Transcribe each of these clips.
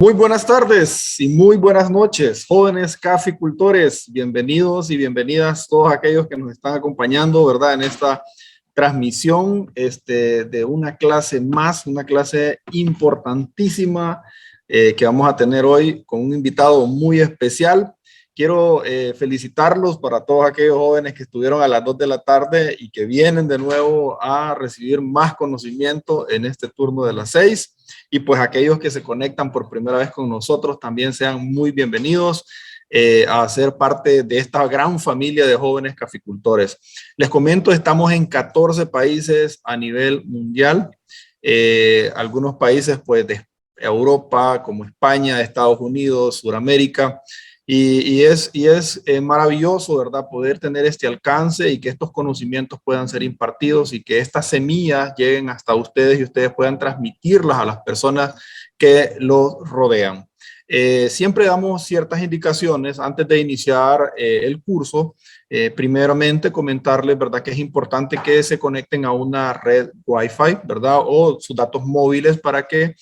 Muy buenas tardes y muy buenas noches, jóvenes caficultores. Bienvenidos y bienvenidas todos aquellos que nos están acompañando, ¿verdad? En esta transmisión de una clase más, una clase importantísima que vamos a tener hoy con un invitado muy especial. Quiero felicitarlos para todos aquellos jóvenes que estuvieron a las 2 de la tarde y que vienen de nuevo a recibir más conocimiento en este turno de las 6. Y pues aquellos que se conectan por primera vez con nosotros también sean muy bienvenidos a ser parte de esta gran familia de jóvenes caficultores. Les comento, estamos en 14 países a nivel mundial. Algunos países pues de Europa, como España, Estados Unidos, Sudamérica. Y es maravilloso, ¿verdad? Poder tener este alcance y que estos conocimientos puedan ser impartidos y que estas semillas lleguen hasta ustedes y ustedes puedan transmitirlas a las personas que los rodean. Siempre damos ciertas indicaciones antes de iniciar el curso. Primeramente, comentarles, ¿verdad?, que es importante que se conecten a una red Wi-Fi, ¿verdad? O sus datos móviles para que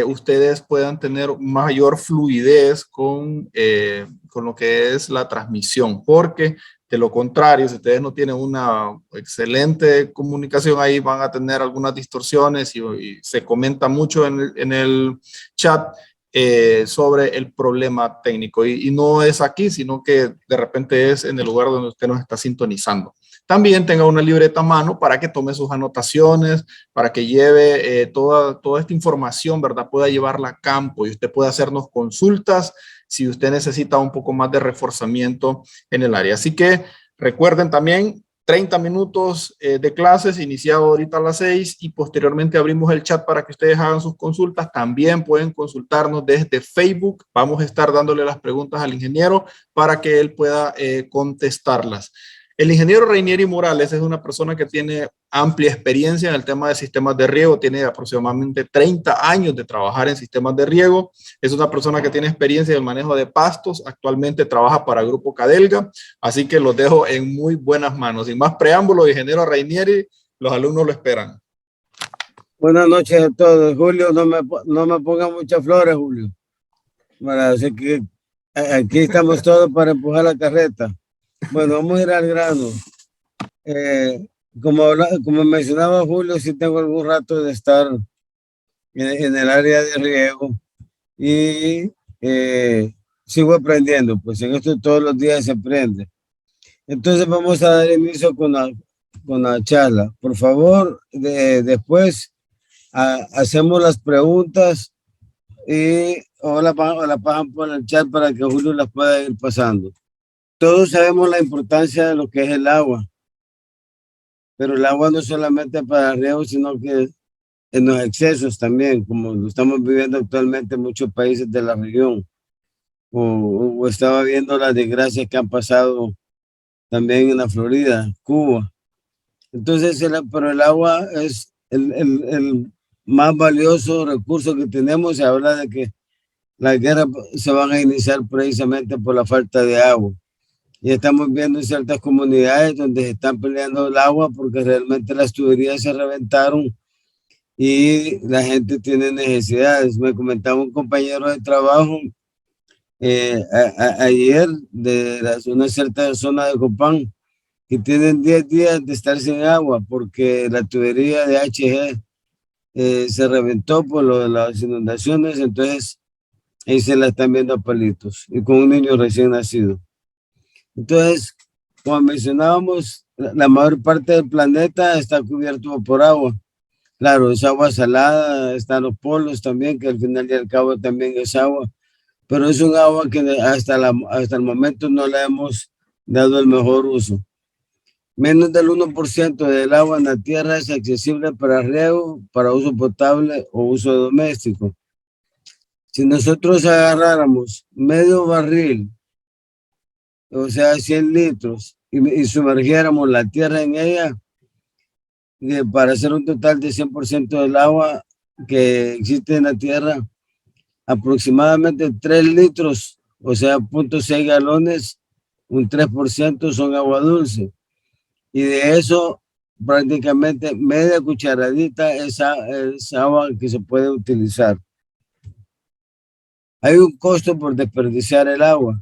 ustedes puedan tener mayor fluidez con lo que es la transmisión, porque de lo contrario, si ustedes no tienen una excelente comunicación ahí, van a tener algunas distorsiones y se comenta mucho en el chat sobre el problema técnico. Y no es aquí, sino que de repente es en el lugar donde usted nos está sintonizando. También tenga una libreta a mano para que tome sus anotaciones, para que lleve toda esta información, ¿verdad? Pueda llevarla a campo y usted pueda hacernos consultas si usted necesita un poco más de reforzamiento en el área. Así que recuerden también 30 minutos de clases, iniciado ahorita a las 6 y posteriormente abrimos el chat para que ustedes hagan sus consultas. También pueden consultarnos desde Facebook. Vamos a estar dándole las preguntas al ingeniero para que él pueda contestarlas. El ingeniero Reinieri Morales es una persona que tiene amplia experiencia en el tema de sistemas de riego, tiene aproximadamente 30 años de trabajar en sistemas de riego, es una persona que tiene experiencia en el manejo de pastos, actualmente trabaja para Grupo Cadelga, así que los dejo en muy buenas manos. Sin más preámbulo, ingeniero Reinieri, los alumnos lo esperan. Buenas noches a todos. Julio, no me ponga muchas flores, Julio. Así que aquí estamos todos para empujar la carreta. Bueno, vamos a ir al grano. Eh, como mencionaba Julio, sí tengo algún rato de estar en el área de riego y sigo aprendiendo, pues en esto todos los días se aprende. Entonces vamos a dar inicio con la charla. Por favor, después hacemos las preguntas y o la pasan por el chat para que Julio las pueda ir pasando. Todos sabemos la importancia de lo que es el agua, pero el agua no solamente para riego, sino que en los excesos también, como lo estamos viviendo actualmente en muchos países de la región, o estaba viendo las desgracias que han pasado también en la Florida, Cuba. Entonces, pero el agua es el más valioso recurso que tenemos. Se habla de que las guerras se van a iniciar precisamente por la falta de agua. Y estamos viendo en ciertas comunidades donde se están peleando el agua porque realmente las tuberías se reventaron y la gente tiene necesidades. Me comentaba un compañero de trabajo ayer de una cierta zona de Copán que tienen 10 días de estar sin agua porque la tubería de HG se reventó por lo de las inundaciones, entonces ahí se la están viendo a palitos y con un niño recién nacido. Entonces, como mencionábamos, la mayor parte del planeta está cubierto por agua. Claro, es agua salada, están los polos también, que al final y al cabo también es agua, pero es un agua que hasta el momento no le hemos dado el mejor uso. Menos del 1% del agua en la tierra es accesible para riego, para uso potable o uso doméstico. Si nosotros agarráramos medio barril, o sea, 100 litros, y sumergiéramos la tierra en ella, para hacer un total de 100% del agua que existe en la tierra, aproximadamente 3 litros, o sea, 0.6 galones, un 3% son agua dulce. Y de eso, prácticamente media cucharadita es agua que se puede utilizar. Hay un costo por desperdiciar el agua.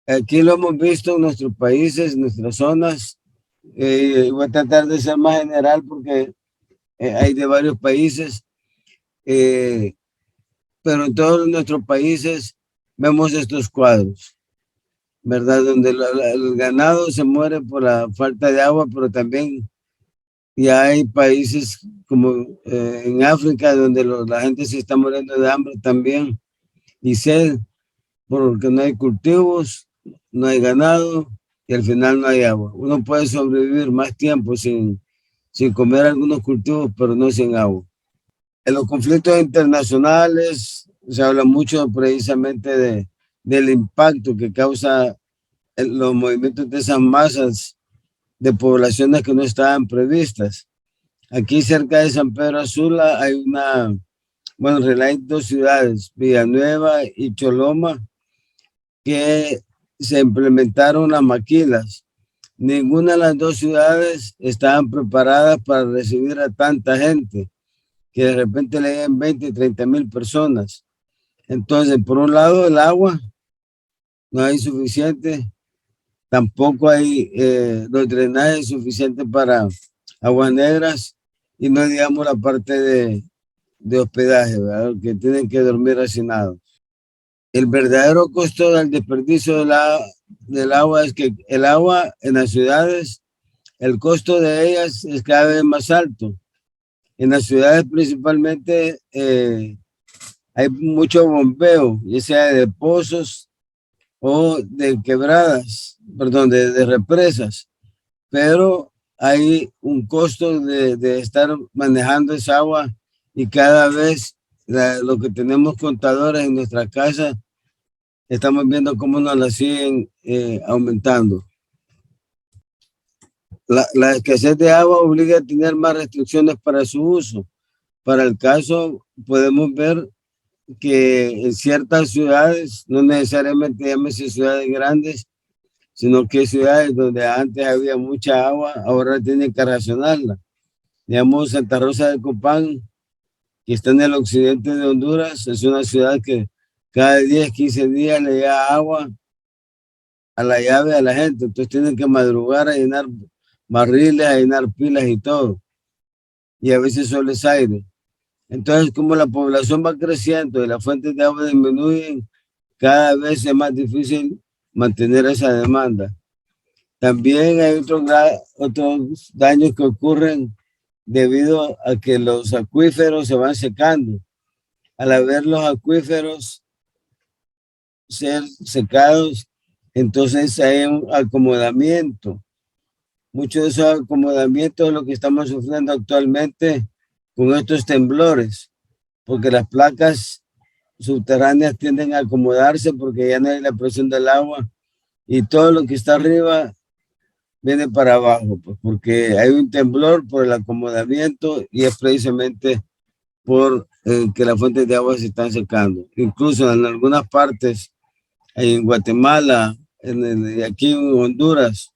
Aquí lo hemos visto en nuestros países, en nuestras zonas. Voy a tratar de ser más general porque hay de varios países, pero en todos nuestros países vemos estos cuadros, ¿verdad? Donde el ganado se muere por la falta de agua, pero también ya hay países como en África donde la gente se está muriendo de hambre también y sed, porque no hay cultivos, no hay ganado y al final no hay agua. Uno puede sobrevivir más tiempo sin comer algunos cultivos, pero no sin agua. En los conflictos internacionales se habla mucho precisamente del impacto que causa los movimientos de esas masas de poblaciones que no estaban previstas. Aquí cerca de San Pedro Sula hay bueno, en realidad hay dos ciudades, Villanueva y Choloma, que se implementaron las maquilas. Ninguna de las dos ciudades estaban preparadas para recibir a tanta gente, que de repente le llegan 20 y 30 mil personas. Entonces, por un lado, el agua no hay suficiente, tampoco hay los drenajes suficientes para aguas negras y no digamos la parte de hospedaje, ¿verdad? Que tienen que dormir hacinados. El verdadero costo del desperdicio del agua es que el agua en las ciudades, el costo de ellas es cada vez más alto. En las ciudades principalmente hay mucho bombeo, ya sea de pozos o de quebradas, perdón, de represas, pero hay un costo de estar manejando esa agua y cada vez lo que tenemos contadores en nuestra casa, estamos viendo cómo nos la siguen aumentando. La escasez de agua obliga a tener más restricciones para su uso. Para el caso, podemos ver que en ciertas ciudades, no necesariamente llámese ciudades grandes, sino que ciudades donde antes había mucha agua, ahora tienen que racionarla. Digamos, Santa Rosa de Copán, que está en el occidente de Honduras, es una ciudad que cada 10, 15 días le llega agua a la llave a la gente, entonces tienen que madrugar a llenar barriles, a llenar pilas y todo, y a veces solo es aire. Entonces, como la población va creciendo y las fuentes de agua disminuyen, cada vez es más difícil mantener esa demanda. También hay otros daños que ocurren debido a que los acuíferos se van secando. Al haber los acuíferos ser secados, entonces hay un acomodamiento. Muchos de esos acomodamientos es lo que estamos sufriendo actualmente con estos temblores, porque las placas subterráneas tienden a acomodarse porque ya no hay la presión del agua y todo lo que está arriba viene para abajo, pues, porque hay un temblor por el acomodamiento y es precisamente por que las fuentes de agua se están secando. Incluso en algunas partes, en Guatemala, aquí en Honduras,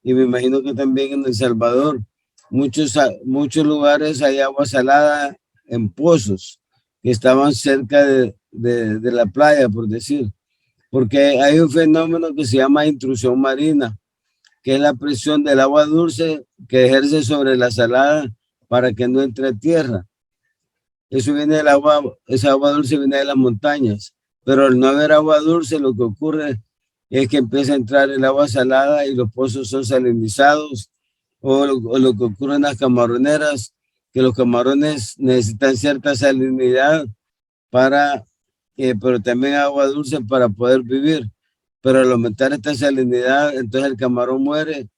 y me imagino que también en El Salvador, muchos lugares hay agua salada en pozos que estaban cerca de la playa, por decir, porque hay un fenómeno que se llama intrusión marina, que es la presión del agua dulce que ejerce sobre la salada para que no entre a tierra. Eso viene del agua, esa agua dulce viene de las montañas, pero al no haber agua dulce, lo que ocurre es que empieza a entrar el agua salada y los pozos son salinizados, o lo que ocurre en las camaroneras, que los camarones necesitan cierta salinidad pero también agua dulce para poder vivir. Pero al aumentar esta salinidad, entonces el camarón muere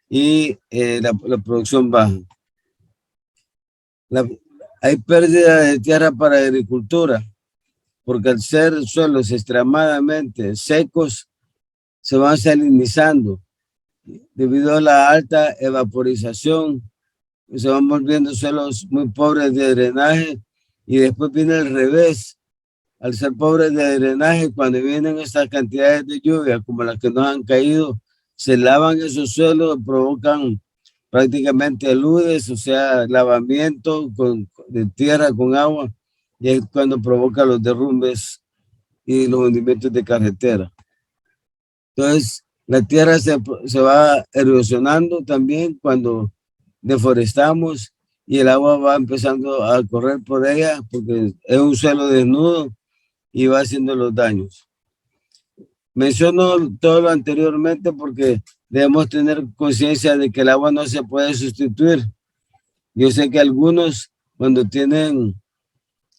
y la producción baja. Hay pérdida de tierra para agricultura, porque al ser suelos extremadamente secos, se van salinizando debido a la alta evaporización, se van volviendo suelos muy pobres de drenaje y después viene el revés. Al ser pobres de drenaje, cuando vienen estas cantidades de lluvia como las que nos han caído, se lavan esos suelos, provocan prácticamente aludes, o sea, lavamiento de tierra con agua, y es cuando provoca los derrumbes y los hundimientos de carretera. Entonces, la tierra se va erosionando también cuando deforestamos y el agua va empezando a correr por ella porque es un suelo desnudo y va haciendo los daños. Menciono todo lo anteriormente porque debemos tener conciencia de que el agua no se puede sustituir. Yo sé que algunos cuando tienen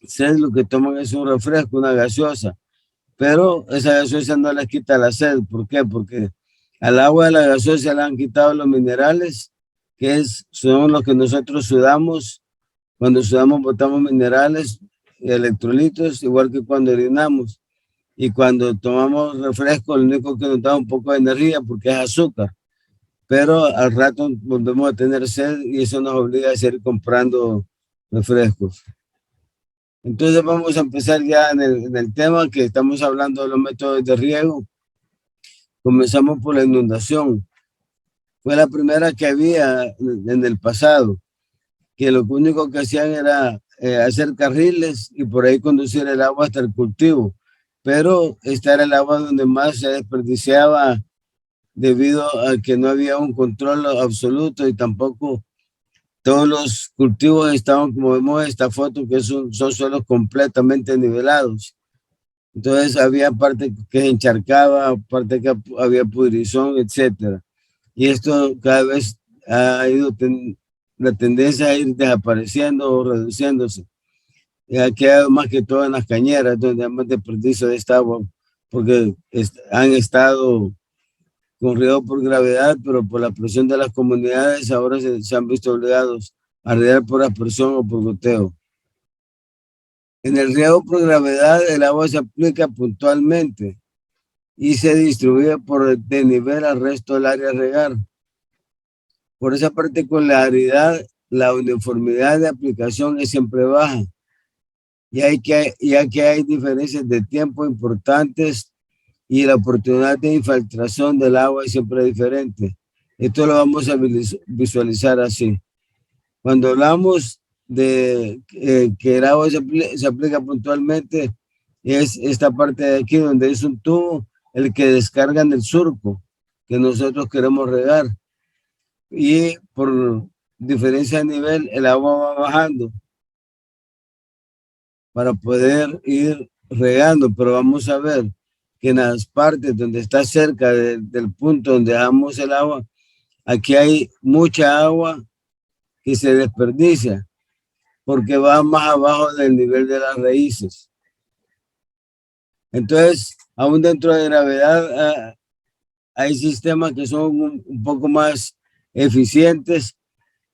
sed lo que toman es un refresco, una gaseosa, pero esa gaseosa no les quita la sed. ¿Por qué? Porque al agua de la gaseosa le han quitado los minerales, son los que nosotros sudamos. Cuando sudamos botamos minerales y electrolitos, igual que cuando orinamos. Y cuando tomamos refresco, lo único que nos da un poco de energía porque es azúcar. Pero al rato volvemos a tener sed y eso nos obliga a seguir comprando refrescos. Entonces vamos a empezar ya en el tema que estamos hablando de los métodos de riego. Comenzamos por la inundación. Fue la primera que había en el pasado, que lo único que hacían era hacer carriles y por ahí conducir el agua hasta el cultivo. Pero esta era el agua donde más se desperdiciaba debido a que no había un control absoluto y tampoco todos los cultivos estaban, como vemos en esta foto, que son suelos completamente nivelados. Entonces había parte que se encharcaba, parte que había pudrizón, etcétera. Y esto cada vez ha ido la tendencia a ir desapareciendo o reduciéndose. Y ha quedado más que todo en las cañeras, donde hay más desperdicio de esta agua, porque han estado con riego por gravedad, pero por la presión de las comunidades ahora se han visto obligados a regar por aspersión o por goteo. En el riego por gravedad, el agua se aplica puntualmente y se distribuye por desnivel al resto del área a regar. Por esa particularidad, la uniformidad de aplicación es siempre baja, ya que hay diferencias de tiempo importantes y la oportunidad de infiltración del agua es siempre diferente. Esto lo vamos a visualizar así. Cuando hablamos de que el agua se aplica puntualmente, es esta parte de aquí donde es un tubo el que descarga en el surco que nosotros queremos regar. Y por diferencia de nivel, el agua va bajando para poder ir regando, pero vamos a ver que en las partes donde está cerca del punto donde dejamos el agua, aquí hay mucha agua que se desperdicia porque va más abajo del nivel de las raíces. Entonces, aún dentro de gravedad, hay sistemas que son un poco más eficientes,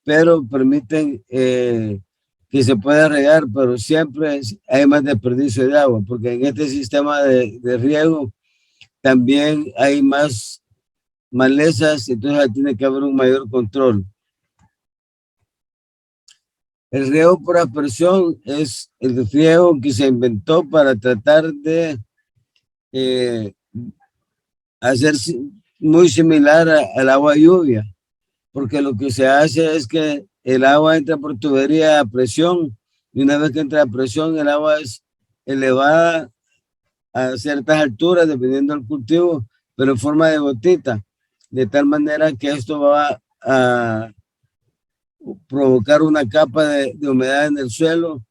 pero permiten que se pueda regar, pero siempre hay más desperdicio de agua, porque en este sistema de riego también hay más malezas, entonces tiene que haber un mayor control. El riego por aspersión es el riego que se inventó para tratar de hacer muy similar al agua lluvia, porque lo que se hace es que el agua entra por tubería a presión y una vez que entra a presión el agua es elevada a ciertas alturas dependiendo del cultivo, pero en forma de gotita, de tal manera que esto va a provocar una capa de humedad en el suelo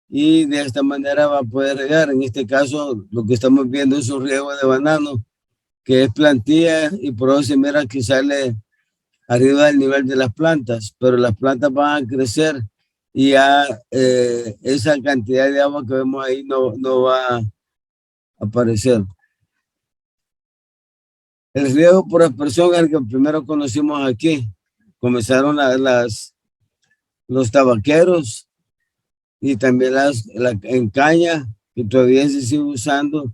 y de esta manera va a poder regar. En este caso lo que estamos viendo es un riego de banano que es plantilla y por eso se mira que sale arriba del nivel de las plantas, pero las plantas van a crecer y ya esa cantidad de agua que vemos ahí no va a aparecer. El riego por aspersión es el que primero conocimos aquí. Comenzaron los tabaqueros y también en caña, que todavía se sigue usando,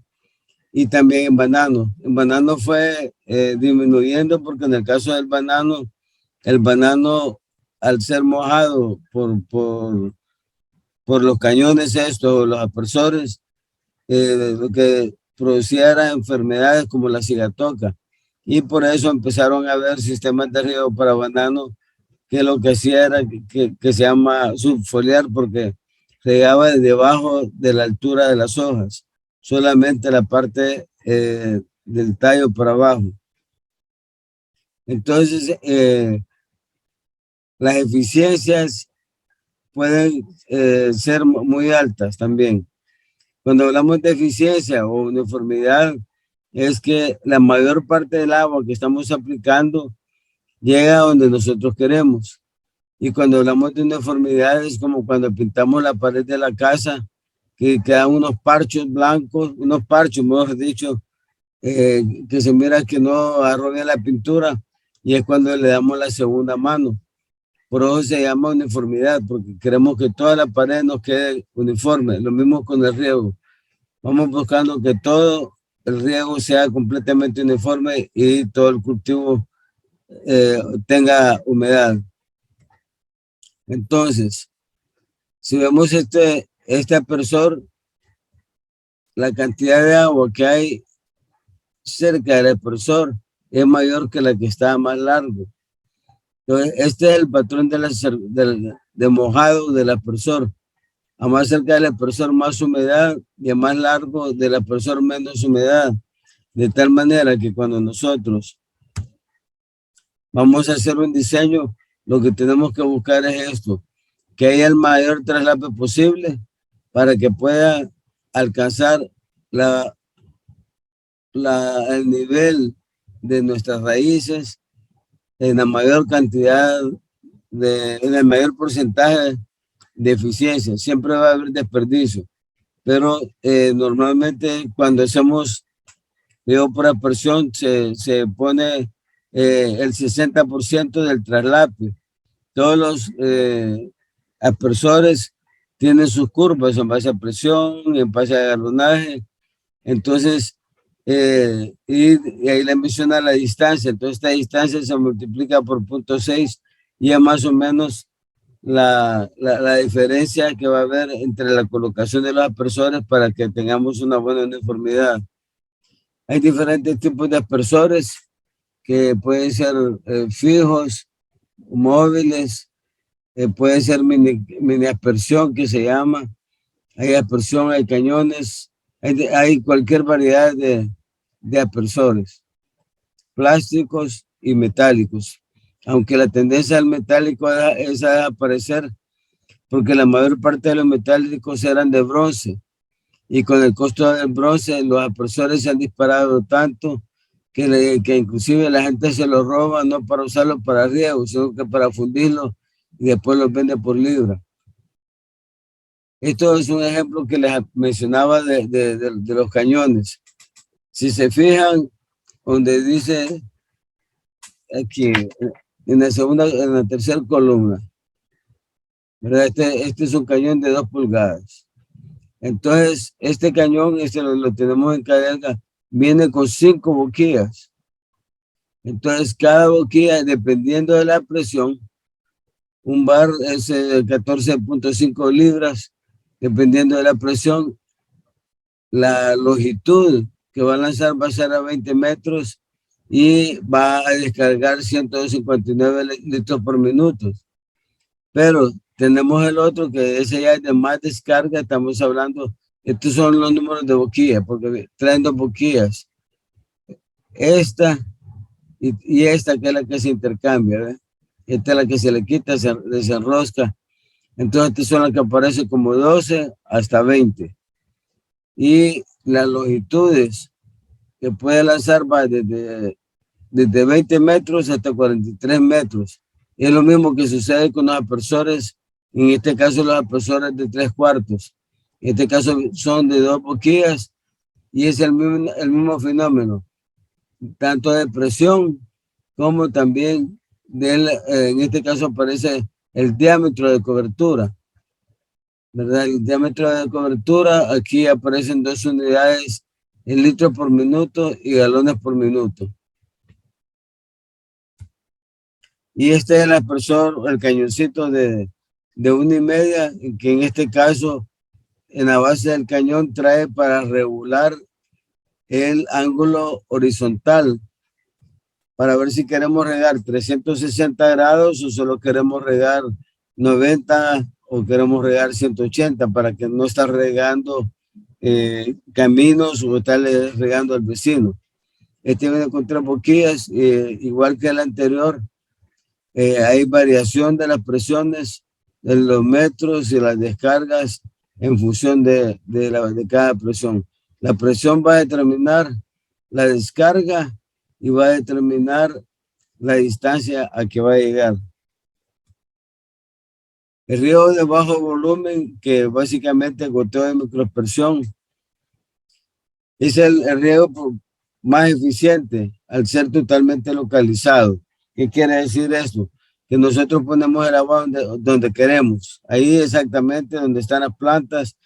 y también en banano. En banano fue disminuyendo porque en el caso del banano, el banano al ser mojado por los cañones estos, los aspersores, lo que producía eran enfermedades como la cigatoca. Y por eso empezaron a haber sistemas de riego para banano, que lo que hacía era que se llama subfoliar, porque regaba de debajo de la altura de las hojas, solamente la parte del tallo para abajo. Entonces, las eficiencias pueden ser muy altas también. Cuando hablamos de eficiencia o uniformidad, es que la mayor parte del agua que estamos aplicando llega a donde nosotros queremos. Y cuando hablamos de uniformidad es como cuando pintamos la pared de la casa, que quedan unos parchos blancos, unos parchos, mejor dicho, que se mira que no arrolla la pintura, y es cuando le damos la segunda mano. Por eso se llama uniformidad, porque queremos que toda la pared nos quede uniforme. Lo mismo con el riego. Vamos buscando que todo el riego sea completamente uniforme y todo el cultivo tenga humedad. Entonces, si vemos este aspersor, la cantidad de agua que hay cerca del aspersor es mayor que la que está más largo. Entonces, este es el patrón de mojado del aspersor. A más cerca del aspersor, más humedad, y a más largo del aspersor, menos humedad. De tal manera que cuando nosotros vamos a hacer un diseño, lo que tenemos que buscar es esto, que haya el mayor traslape posible para que pueda alcanzar el nivel de nuestras raíces en la mayor cantidad, en el mayor porcentaje de eficiencia. Siempre va a haber desperdicio, pero normalmente cuando hacemos riego por aspersión se pone el 60% del traslape. Todos los aspersores tienen sus curvas en base a presión, en base a galonaje. Entonces, y ahí le menciona la distancia. Entonces, esta distancia se multiplica por 0.6 y es más o menos la diferencia que va a haber entre la colocación de los aspersores para que tengamos una buena uniformidad. Hay diferentes tipos de aspersores que pueden ser fijos, móviles, puede ser mini aspersión que se llama. Hay aspersión, hay cañones, hay cualquier variedad de aspersores, plásticos y metálicos. Aunque la tendencia al metálico es a desaparecer, porque la mayor parte de los metálicos eran de bronce, y con el costo del bronce los aspersores se han disparado tanto que inclusive la gente se los roba, no para usarlo para riego, sino que para fundirlo y después los vende por libra. Esto es un ejemplo que les mencionaba de los cañones. Si se fijan, donde dice aquí, en la tercera columna, ¿verdad? Este es un cañón de 2 pulgadas. Entonces, este cañón, lo tenemos en cadena, viene con 5 boquillas. Entonces, cada boquilla, dependiendo de la presión, un bar es 14.5 libras, dependiendo de la presión. La longitud que va a lanzar va a ser a 20 metros y va a descargar 159 litros por minuto. Pero tenemos el otro que ese ya es de más descarga, estamos hablando, estos son los números de boquilla, porque traen 2 boquillas. Esta y esta que es la que se intercambia, ¿verdad? Esta es la que se le quita, se desenrosca. Entonces, estas son las que aparecen como 12 hasta 20. Y las longitudes que puede lanzar va desde 20 metros hasta 43 metros. Es lo mismo que sucede con los aspersores, en este caso los aspersores de 3/4. En este caso son de 2 boquillas y es el mismo fenómeno, tanto de presión como también en este caso aparece el diámetro de cobertura, ¿verdad? El diámetro de cobertura, aquí aparecen 2 unidades en litros por minuto y galones por minuto. Y este es el aspersor, el cañoncito de 1,5, que en este caso en la base del cañón trae para regular el ángulo horizontal, para ver si queremos regar 360 grados o solo queremos regar 90 o queremos regar 180 para que no estar regando caminos o estarle regando al vecino. Este viene con 3 boquillas, igual que el anterior. Hay variación de las presiones, de los metros y las descargas en función de cada presión. La presión va a determinar la descarga y va a determinar la distancia a que va a llegar. El riego de bajo volumen, que básicamente goteo de microaspersión, es el riego más eficiente al ser totalmente localizado. ¿Qué quiere decir esto? Que nosotros ponemos el agua donde queremos, ahí exactamente donde están las plantas,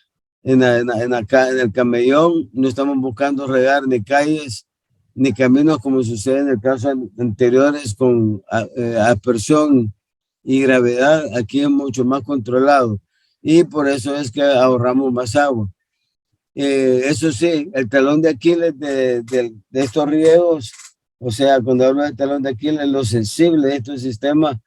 en el camellón. No estamos buscando regar ni calles ni caminos como sucede en el caso anteriores con aspersión y gravedad. Aquí es mucho más controlado y por eso es que ahorramos más agua. Eso sí, el talón de Aquiles de estos riegos, o sea, cuando hablo de talón de Aquiles, lo sensible de estos sistemas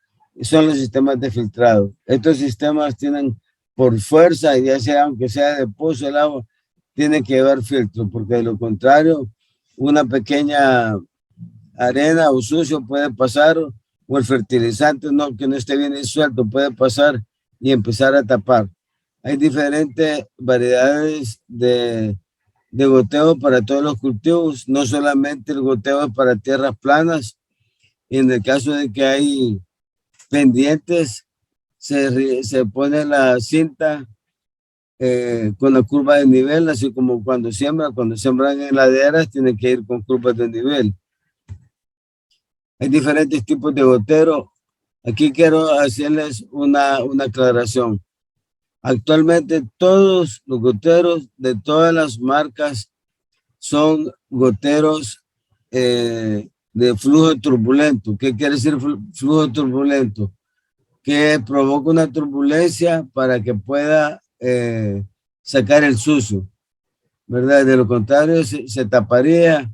son los sistemas de filtrado. Estos sistemas tienen por fuerza, ya sea aunque sea de pozo el agua, tiene que llevar filtro, porque de lo contrario, una pequeña arena o sucio puede pasar, o el fertilizante que no esté bien disuelto puede pasar y empezar a tapar. Hay diferentes variedades de goteo para todos los cultivos, no solamente el goteo es para tierras planas. Y en el caso de que hay pendientes, se pone la cinta con la curva de nivel, así como cuando sembran en laderas, tienen que ir con curvas de nivel. Hay diferentes tipos de gotero. Aquí quiero hacerles una aclaración. Actualmente todos los goteros de todas las marcas son goteros de flujo turbulento. ¿Qué quiere decir flujo turbulento? Que provoca una turbulencia para que pueda sacar el sucio, ¿verdad? De lo contrario se taparía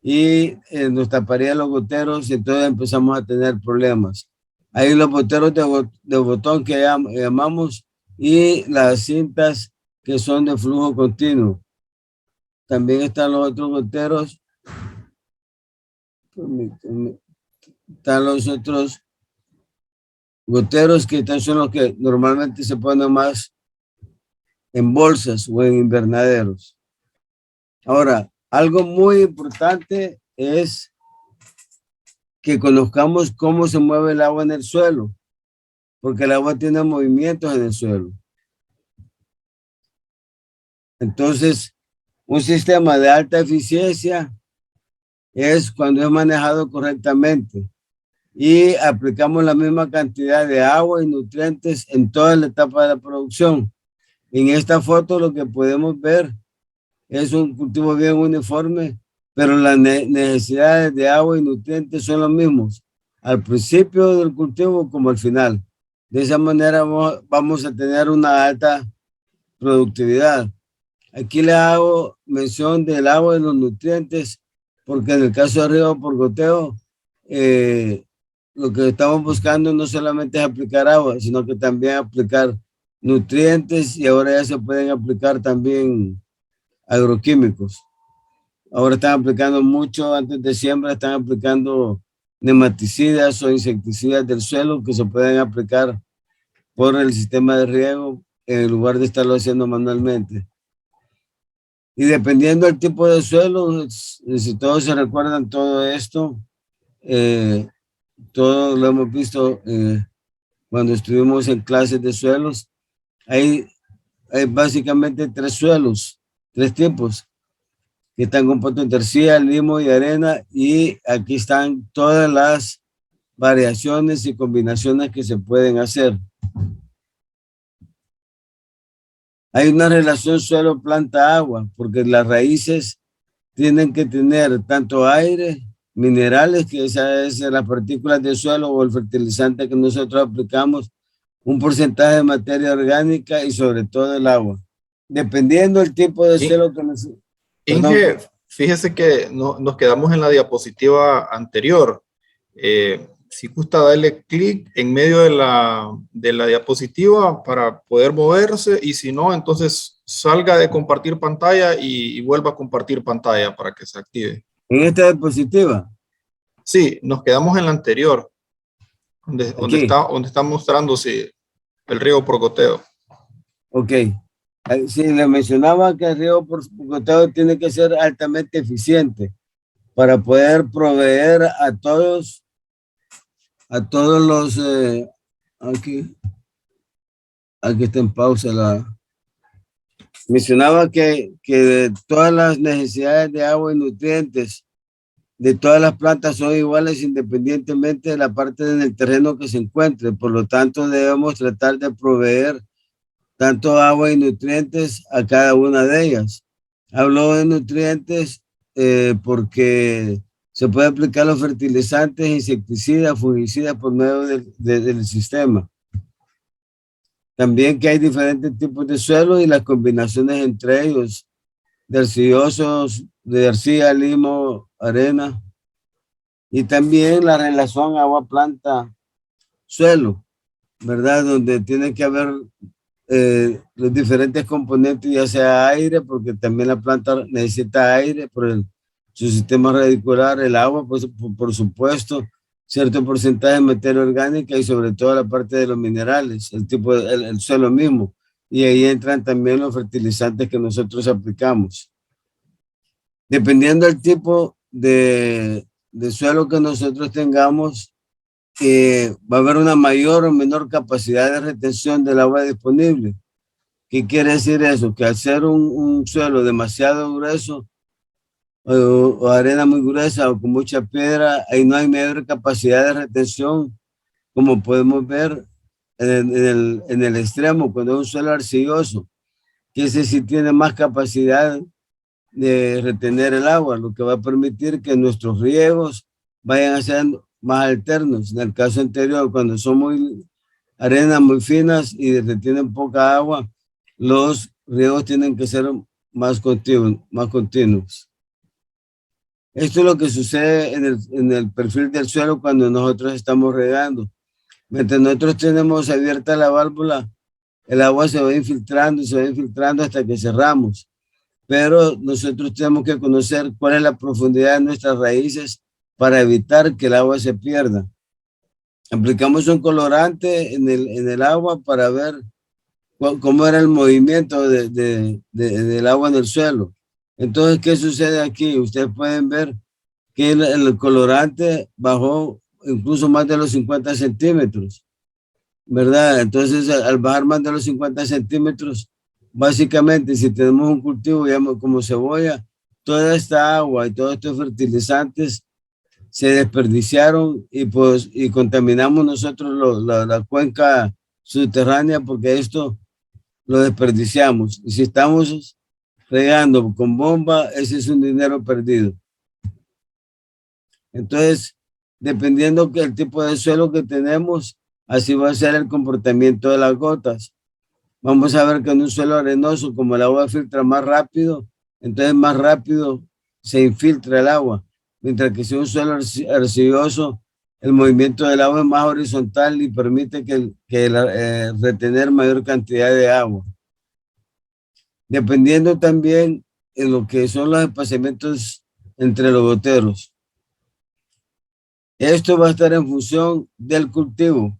y nos taparía los goteros y entonces empezamos a tener problemas. Hay los goteros de botón que llamamos y las cintas que son de flujo continuo. También están los otros goteros. Están los otros goteros que son los que normalmente se ponen más en bolsas o en invernaderos. Ahora, algo muy importante es que conozcamos cómo se mueve el agua en el suelo, porque el agua tiene movimientos en el suelo. Entonces, un sistema de alta eficiencia es cuando es manejado correctamente y aplicamos la misma cantidad de agua y nutrientes en toda la etapa de la producción. En esta foto lo que podemos ver es un cultivo bien uniforme, pero las necesidades de agua y nutrientes son los mismos al principio del cultivo como al final. De esa manera vamos a tener una alta productividad. Aquí le hago mención del agua y los nutrientes, porque en el caso de riego por goteo, lo que estamos buscando no solamente es aplicar agua, sino que también aplicar nutrientes y ahora ya se pueden aplicar también agroquímicos. Ahora están aplicando mucho, antes de siembra están aplicando nematicidas o insecticidas del suelo que se pueden aplicar por el sistema de riego en lugar de estarlo haciendo manualmente. Y dependiendo del tipo de suelo, si todos se recuerdan todo esto, todo lo hemos visto cuando estuvimos en clases de suelos. Hay básicamente 3 suelos, 3 tipos, que están compuestos de arcilla, limo y arena, y aquí están todas las variaciones y combinaciones que se pueden hacer. Hay una relación suelo, planta, agua, porque las raíces tienen que tener tanto aire, minerales, que esa es las partículas del suelo o el fertilizante que nosotros aplicamos, un porcentaje de materia orgánica y sobre todo el agua. Dependiendo del tipo de suelo que necesitamos. Inge, fíjese que nos quedamos en la diapositiva anterior. Si gusta, darle clic en medio de la diapositiva para poder moverse, y si no, entonces salga de compartir pantalla y vuelva a compartir pantalla para que se active. En esta diapositiva. Sí, nos quedamos en la anterior, Aquí. donde está mostrándose el riego por goteo. Ok. Sí, le mencionaba que el riego por goteo tiene que ser altamente eficiente para poder proveer a todos los, aquí está en pausa mencionaba que de todas las necesidades de agua y nutrientes de todas las plantas son iguales independientemente de la parte del terreno que se encuentre. Por lo tanto, debemos tratar de proveer tanto agua y nutrientes a cada una de ellas. Hablo de nutrientes porque se puede aplicar los fertilizantes, insecticidas, fungicidas por medio del sistema. También que hay diferentes tipos de suelo y las combinaciones entre ellos, de arcillosos, de arcilla, limo, arena, y también la relación agua-planta-suelo, ¿verdad? Donde tiene que haber los diferentes componentes, ya sea aire, porque también la planta necesita aire su sistema radicular, el agua, pues, por supuesto, cierto porcentaje de materia orgánica y sobre todo la parte de los minerales, el suelo mismo. Y ahí entran también los fertilizantes que nosotros aplicamos. Dependiendo del tipo de suelo que nosotros tengamos, va a haber una mayor o menor capacidad de retención del agua disponible. ¿Qué quiere decir eso? Que al ser un suelo demasiado grueso o arena muy gruesa o con mucha piedra, ahí no hay mayor capacidad de retención, como podemos ver en el extremo, cuando es un suelo arcilloso, que ese sí tiene más capacidad de retener el agua, lo que va a permitir que nuestros riegos vayan a ser más alternos. En el caso anterior, cuando son arenas muy finas y retienen poca agua, los riegos tienen que ser más continuos. Esto es lo que sucede en el perfil del suelo cuando nosotros estamos regando. Mientras nosotros tenemos abierta la válvula, el agua se va infiltrando y se va infiltrando hasta que cerramos. Pero nosotros tenemos que conocer cuál es la profundidad de nuestras raíces para evitar que el agua se pierda. Aplicamos un colorante en el agua para ver cómo era el movimiento del agua en el suelo. Entonces, ¿qué sucede aquí? Ustedes pueden ver que el colorante bajó incluso más de los 50 centímetros, ¿verdad? Entonces, al bajar más de los 50 centímetros, básicamente, si tenemos un cultivo como cebolla, toda esta agua y todos estos fertilizantes se desperdiciaron y contaminamos nosotros la cuenca subterránea porque esto lo desperdiciamos. Y si estamos regando con bomba, ese es un dinero perdido. Entonces, dependiendo del tipo de suelo que tenemos, así va a ser el comportamiento de las gotas. Vamos a ver que en un suelo arenoso, como el agua filtra más rápido, entonces más rápido se infiltra el agua. Mientras que si un suelo arcilloso, el movimiento del agua es más horizontal y permite retener mayor cantidad de agua. Dependiendo también en lo que son los espaciamientos entre los goteros. Esto va a estar en función del cultivo,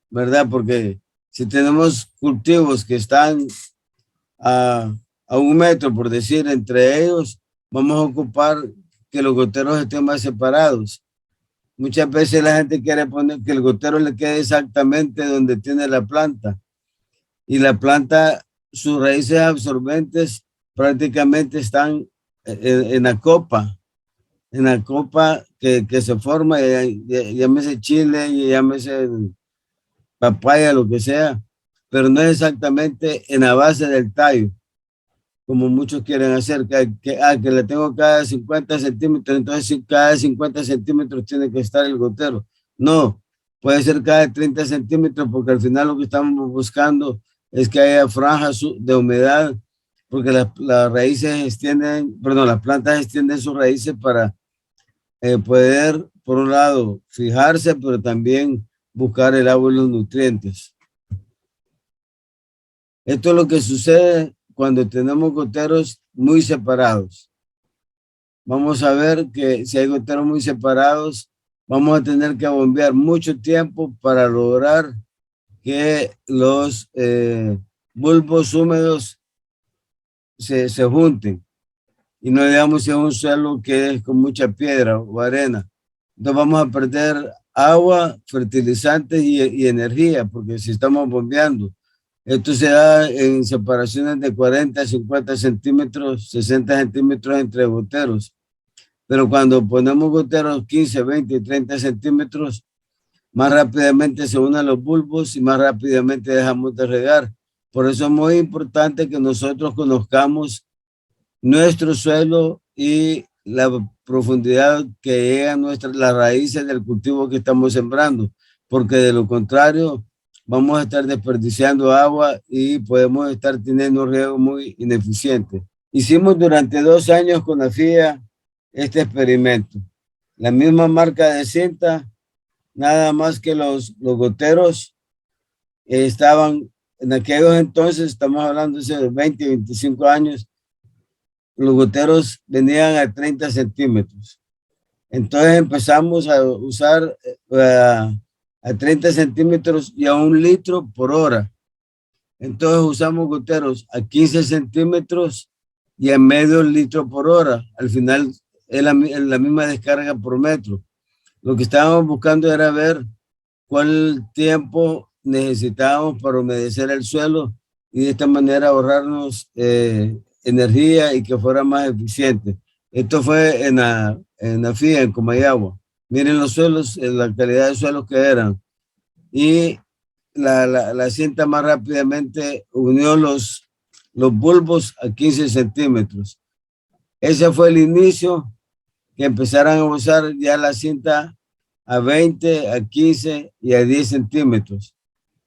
¿verdad? Porque si tenemos cultivos que están a 1 metro, por decir, entre ellos, vamos a ocupar que los goteros estén más separados. Muchas veces la gente quiere poner que el gotero le quede exactamente donde tiene la planta. Y la planta, sus raíces absorbentes prácticamente están en la copa que se forma, llámese chile, llámese papaya, lo que sea, pero no es exactamente en la base del tallo, como muchos quieren hacer, que le tengo cada 50 centímetros, entonces cada 50 centímetros tiene que estar el gotero. No, puede ser cada 30 centímetros, porque al final lo que estamos buscando es que haya franjas de humedad, porque las raíces extienden, perdón, las plantas extienden sus raíces para poder por un lado, fijarse, pero también buscar el agua y los nutrientes. Esto es lo que sucede cuando tenemos goteros muy separados. Vamos a ver que si hay goteros muy separados, vamos a tener que bombear mucho tiempo para lograr que los bulbos húmedos se junten y no digamos en un suelo que es con mucha piedra o arena. Entonces vamos a perder agua, fertilizantes y energía, porque si estamos bombeando, esto se da en separaciones de 40, 50 centímetros, 60 centímetros entre goteros. Pero cuando ponemos goteros 15, 20, 30 centímetros, más rápidamente se unen los bulbos y más rápidamente dejamos de regar. Por eso es muy importante que nosotros conozcamos nuestro suelo y la profundidad que llegan las raíces del cultivo que estamos sembrando, porque de lo contrario vamos a estar desperdiciando agua y podemos estar teniendo un riego muy ineficiente. Hicimos durante 2 años con la FIA este experimento. La misma marca de cinta, nada más que los goteros estaban, en aquellos entonces, estamos hablando de 20, 25 años, los goteros venían a 30 centímetros. Entonces empezamos a usar a 30 centímetros y a 1 litro por hora. Entonces usamos goteros a 15 centímetros y a medio litro por hora. Al final es la misma descarga por metro. Lo que estábamos buscando era ver cuál tiempo necesitábamos para humedecer el suelo y de esta manera ahorrarnos energía y que fuera más eficiente. Esto fue en la FIA, en Comayagua. Miren los suelos, la calidad de suelos que eran. Y la cinta más rápidamente unió los bulbos a 15 centímetros. Ese fue el inicio, que empezaron a usar ya la cinta a 20, a 15 y a 10 centímetros.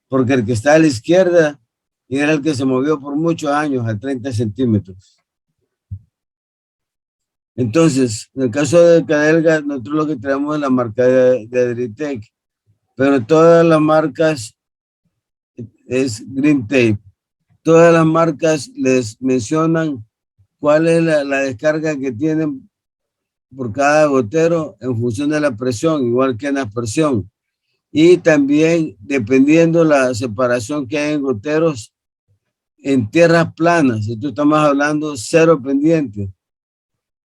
Porque el que está a la izquierda era el que se movió por muchos años a 30 centímetros. Entonces, en el caso de Cadelga, nosotros lo que tenemos es la marca de Adritech, pero todas las marcas es Green Tape. Todas las marcas les mencionan cuál es la descarga que tienen por cada gotero en función de la presión, igual que en la aspersión. Y también, dependiendo la separación que hay en goteros, en tierras planas, esto estamos hablando 0 pendiente,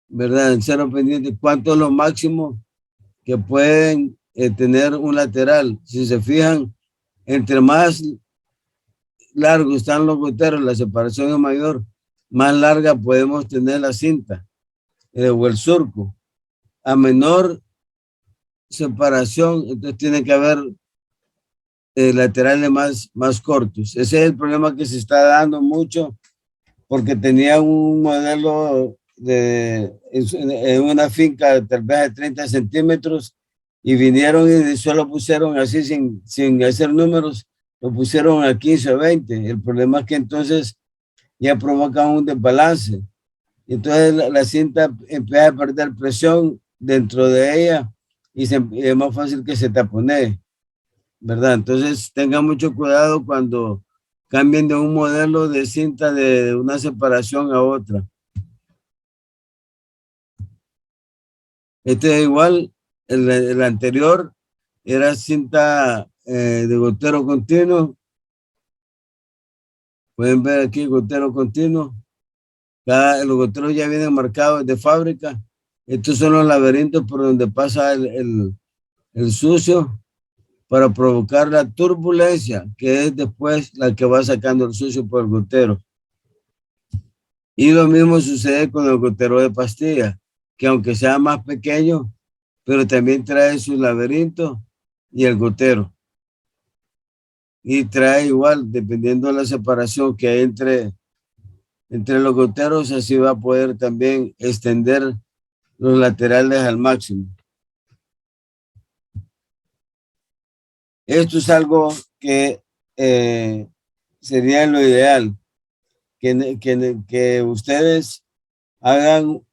¿verdad? En 0 pendiente, ¿cuánto es lo máximo que pueden tener un lateral? Si se fijan, entre más largos están los goteros, la separación es mayor, más larga podemos tener la cinta o el surco. A menor separación, entonces tiene que haber laterales más cortos. Ese es el problema que se está dando mucho, porque tenía un modelo en una finca tal vez de 30 centímetros y vinieron y solo pusieron así sin hacer números, lo pusieron a 15 o 20. El problema es que entonces ya provoca un desbalance. Entonces la cinta empieza a perder presión dentro de ella y es más fácil que se taponee, ¿verdad? Entonces tengan mucho cuidado cuando cambien de un modelo de cinta de una separación a otra. Este es igual, el anterior era cinta de gotero continuo. Pueden ver aquí gotero continuo. Los goteros ya vienen marcados de fábrica. Estos son los laberintos por donde pasa el sucio para provocar la turbulencia, que es después la que va sacando el sucio por el gotero. Y lo mismo sucede con el gotero de pastilla, que aunque sea más pequeño, pero también trae su laberinto y el gotero. Y trae igual, dependiendo de la separación que hay entre los goteros, así va a poder también extender los laterales al máximo. Esto es algo que sería lo ideal, que ustedes hagan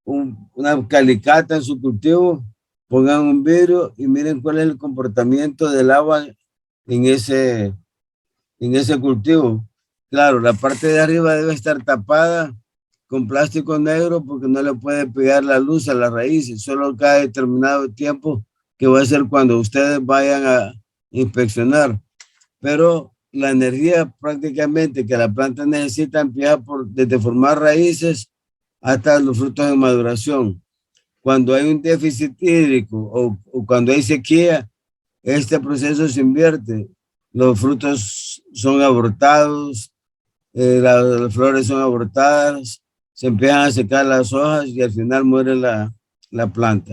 una calicata en su cultivo pongan un vidrio y miren cuál es el comportamiento del agua en ese cultivo. Claro, la parte de arriba debe estar tapada con plástico negro porque no le puede pegar la luz a las raíces, solo cada determinado tiempo, que va a ser cuando ustedes vayan a inspeccionar. Pero la energía prácticamente que la planta necesita empieza desde formar raíces hasta los frutos en maduración. Cuando hay un déficit hídrico o cuando hay sequía, este proceso se invierte. Los frutos son abortados, las flores son abortadas, se empiezan a secar las hojas y al final muere la planta.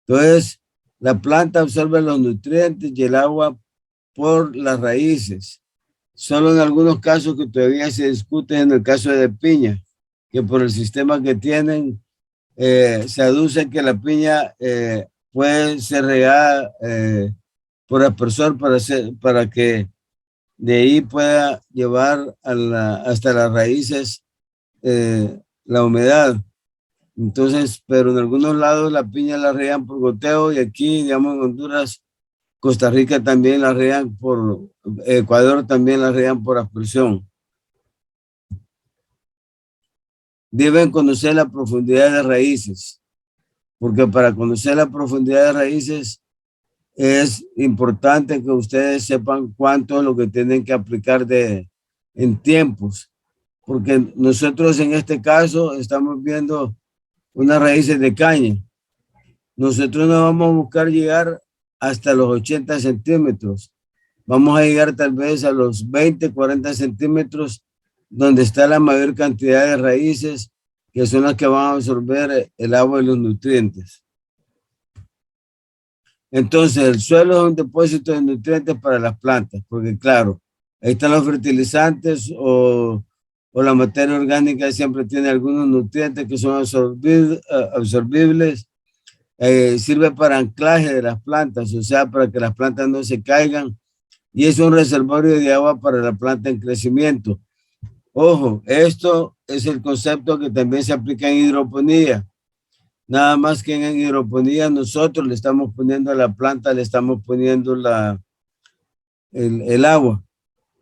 Entonces, la planta absorbe los nutrientes y el agua por las raíces. Solo en algunos casos que todavía se discuten, en el caso de piña, que por el sistema que tienen, se aduce que la piña puede ser regada por aspersor para que de ahí pueda llevar hasta las raíces la humedad. Entonces, pero en algunos lados la piña la riegan por goteo y aquí, digamos, en Honduras, Costa Rica también la riegan Ecuador también la riegan por aspersión. Deben conocer la profundidad de raíces, porque para conocer la profundidad de raíces es importante que ustedes sepan cuánto es lo que tienen que aplicar en tiempos, porque nosotros en este caso estamos viendo unas raíces de caña. Nosotros no vamos a buscar llegar hasta los 80 centímetros. Vamos a llegar tal vez a los 20, 40 centímetros, donde está la mayor cantidad de raíces, que son las que van a absorber el agua y los nutrientes. Entonces, el suelo es un depósito de nutrientes para las plantas, porque claro, ahí están los fertilizantes o la materia orgánica siempre tiene algunos nutrientes que son absorbibles. Sirve para anclaje de las plantas, o sea, para que las plantas no se caigan, y es un reservorio de agua para la planta en crecimiento. Ojo, esto es el concepto que también se aplica en hidroponía. Nada más que en hidroponía nosotros le estamos poniendo a la planta, le estamos poniendo el agua.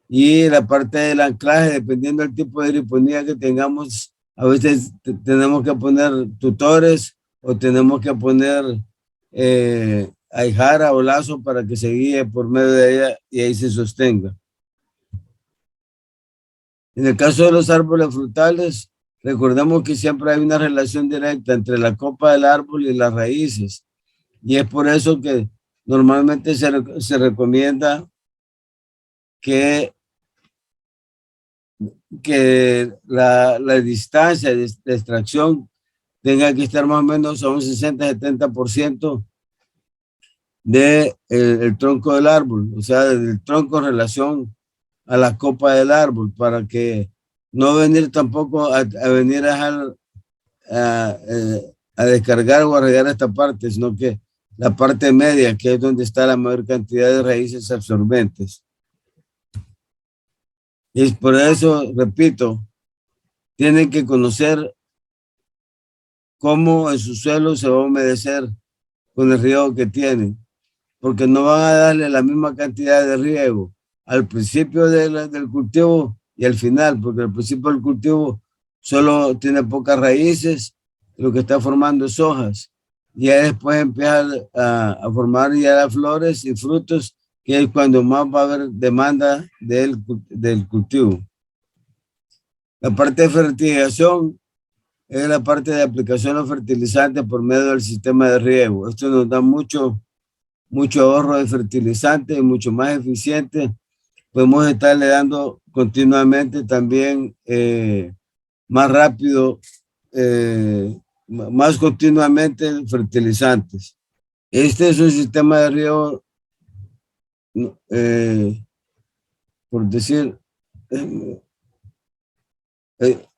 Y la parte del anclaje, dependiendo del tipo de hidroponía que tengamos, a veces tenemos que poner tutores o tenemos que poner aijara o lazo para que se guíe por medio de ella y ahí se sostenga. En el caso de los árboles frutales, recordemos que siempre hay una relación directa entre la copa del árbol y las raíces. Y es por eso que normalmente se recomienda que la distancia de extracción tenga que estar más o menos a un 60-70% del tronco del árbol, o sea, del tronco en relación a la copa del árbol, para que no venir tampoco a venir a descargar o a regar esta parte, sino que la parte media, que es donde está la mayor cantidad de raíces absorbentes. Y por eso, repito, tienen que conocer cómo en su suelo se va a humedecer con el riego que tienen, porque no van a darle la misma cantidad de riego al principio del cultivo y al final, porque al principio del cultivo solo tiene pocas raíces, lo que está formando es hojas, y ya después empieza a formar ya las flores y frutos, que es cuando más va a haber demanda del cultivo. La parte de fertilización es la parte de aplicación de fertilizantes por medio del sistema de riego. Esto nos da mucho ahorro de fertilizantes y mucho más eficiente. Podemos estarle dando continuamente también más rápido, más continuamente fertilizantes. Este es un sistema de riego, por decir,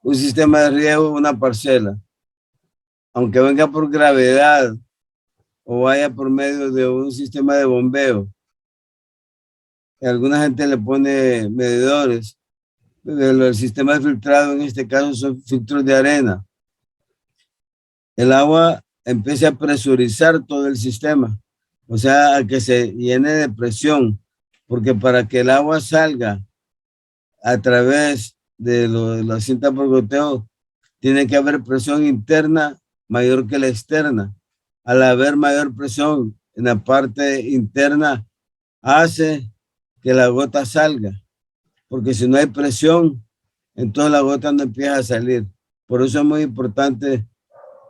un sistema de riego, una parcela. Aunque venga por gravedad o vaya por medio de un sistema de bombeo. Alguna gente le pone medidores. El sistema de filtrado en este caso son filtros de arena. El agua empiece a presurizar todo el sistema, o sea, a que se llene de presión, porque para que el agua salga a través de la cinta por goteo, tiene que haber presión interna mayor que la externa. Al haber mayor presión en la parte interna, hace que la gota salga, porque si no hay presión, entonces la gota no empieza a salir. Por eso es muy importante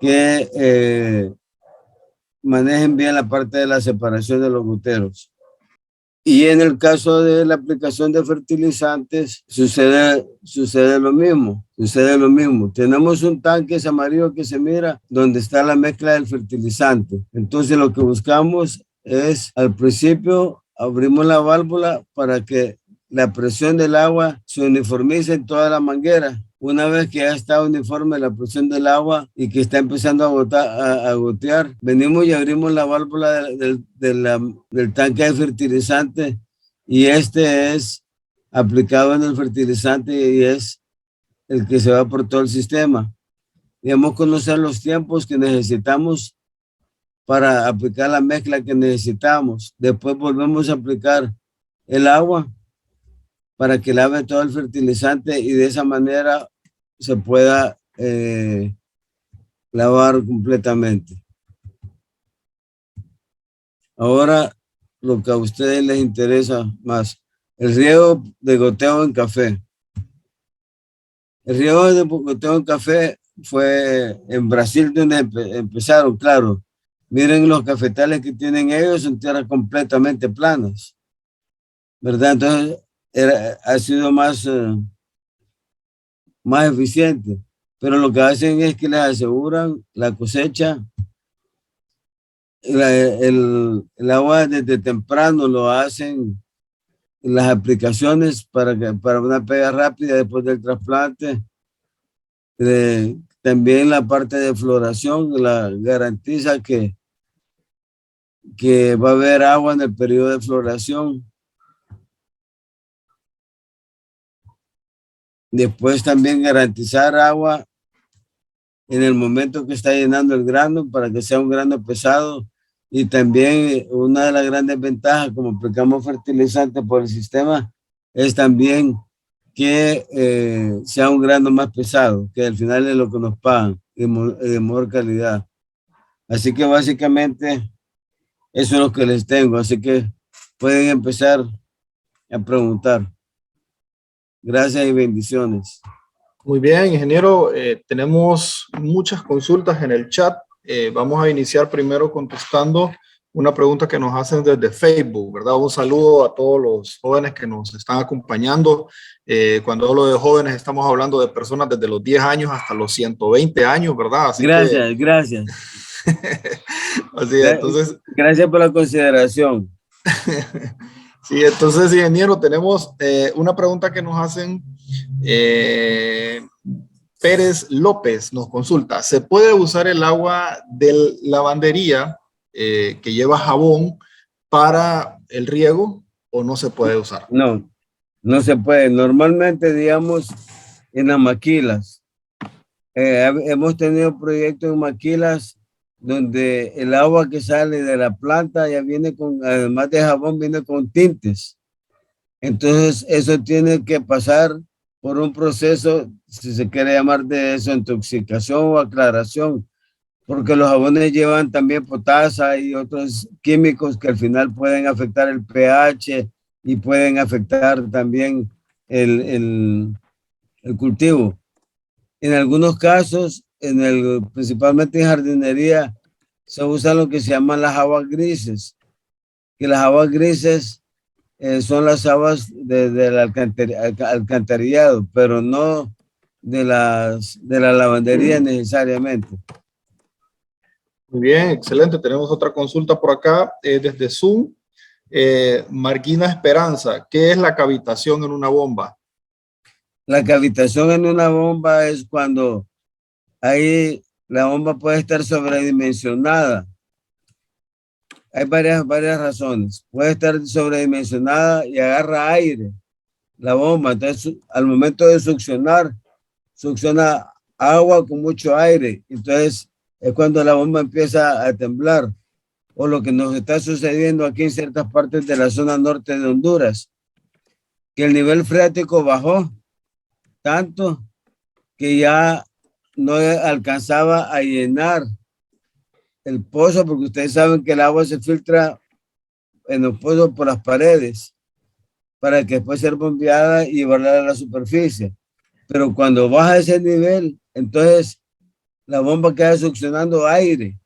que manejen bien la parte de la separación de los goteros. Y en el caso de la aplicación de fertilizantes, sucede lo mismo. Tenemos un tanque ese amarillo que se mira donde está la mezcla del fertilizante. Entonces lo que buscamos es, al principio, abrimos la válvula para que la presión del agua se uniformice en toda la manguera. Una vez que ya está uniforme la presión del agua y que está empezando a gotear, venimos y abrimos la válvula del tanque de fertilizante, y este es aplicado en el fertilizante y es el que se va por todo el sistema. Debemos conocer los tiempos que necesitamos para aplicar la mezcla que necesitamos. Después volvemos a aplicar el agua para que lave todo el fertilizante y de esa manera se pueda lavar completamente. Ahora, lo que a ustedes les interesa más, el riego de goteo en café. El riego de goteo en café fue en Brasil donde empezaron, claro. Miren los cafetales que tienen ellos, son tierras completamente planas, ¿verdad? Entonces, ha sido más eficiente, pero lo que hacen es que les aseguran la cosecha, el agua desde temprano lo hacen, las aplicaciones para una pega rápida después del trasplante. También la parte de floración la garantiza que va a haber agua en el periodo de floración. Después también garantizar agua en el momento que está llenando el grano para que sea un grano pesado. Y también una de las grandes ventajas, como aplicamos fertilizante por el sistema, es también que sea un grano más pesado, que al final es lo que nos pagan, de mejor calidad. Así que básicamente eso es lo que les tengo. Así que pueden empezar a preguntar. Gracias y bendiciones. Muy bien, ingeniero. Tenemos muchas consultas en el chat. Vamos a iniciar primero contestando una pregunta que nos hacen desde Facebook, ¿verdad? Un saludo a todos los jóvenes que nos están acompañando. Cuando hablo de jóvenes, estamos hablando de personas desde los 10 años hasta los 120 años, ¿verdad? Así gracias, gracias. Así es, entonces... Gracias por la consideración. Sí, entonces, ingeniero, tenemos una pregunta que nos hacen. Pérez López nos consulta: ¿se puede usar el agua de lavandería que lleva jabón para el riego o no se puede usar? No, no se puede. Normalmente, digamos, en las maquilas, hemos tenido proyectos en maquilas donde el agua que sale de la planta ya viene con, además de jabón, viene con tintes. Entonces, eso tiene que pasar por un proceso, si se quiere llamar de eso, intoxicación o aclaración, porque los jabones llevan también potasa y otros químicos que al final pueden afectar el pH y pueden afectar también el cultivo. En algunos casos, principalmente en jardinería, se usa lo que se llaman las aguas grises, que las aguas grises son las aguas del alcantarillado, pero no de la lavandería necesariamente. Muy bien, excelente. Tenemos otra consulta por acá desde Zoom. Marquina Esperanza: ¿qué es la cavitación en una bomba? La cavitación en una bomba es cuando ahí la bomba puede estar sobredimensionada. Hay varias razones. Puede estar sobredimensionada y agarra aire la bomba. Entonces, al momento de succionar, succiona agua con mucho aire. Entonces, es cuando la bomba empieza a temblar, o lo que nos está sucediendo aquí en ciertas partes de la zona norte de Honduras, que el nivel freático bajó tanto que ya no alcanzaba a llenar el pozo, porque ustedes saben que el agua se filtra en los pozos por las paredes para que después ser bombeada y llevarla a la superficie. Pero cuando baja ese nivel, entonces la bomba queda succionando aire.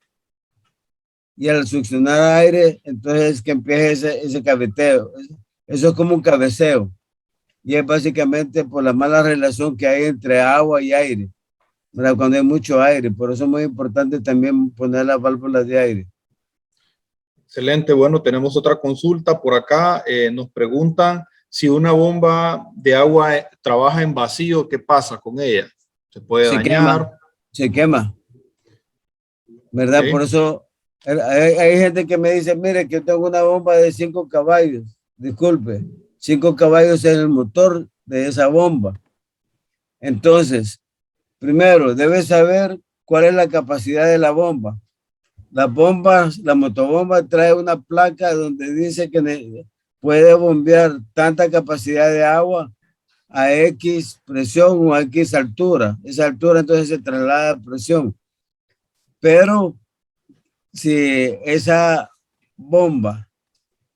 Y al succionar aire, entonces es que empieza ese cabeteo. Eso es como un cabeceo. Y es básicamente por la mala relación que hay entre agua y aire, ¿verdad? Cuando hay mucho aire. Por eso es muy importante también poner las válvulas de aire. Excelente. Bueno, tenemos otra consulta por acá. Nos preguntan si una bomba de agua trabaja en vacío, ¿qué pasa con ella? ¿Se puede Se quema, dañar? se quema, ¿verdad? Por Ok. eso hay gente que me dice, mire, que yo tengo una bomba de 5 caballos. Disculpe, 5 caballos es el motor de esa bomba. Entonces, primero, debes saber cuál es la capacidad de la bomba. Las bombas, la motobomba trae una placa donde dice que puede bombear tanta capacidad de agua a X presión o a X altura. Esa altura entonces se traslada a presión. Pero si esa bomba,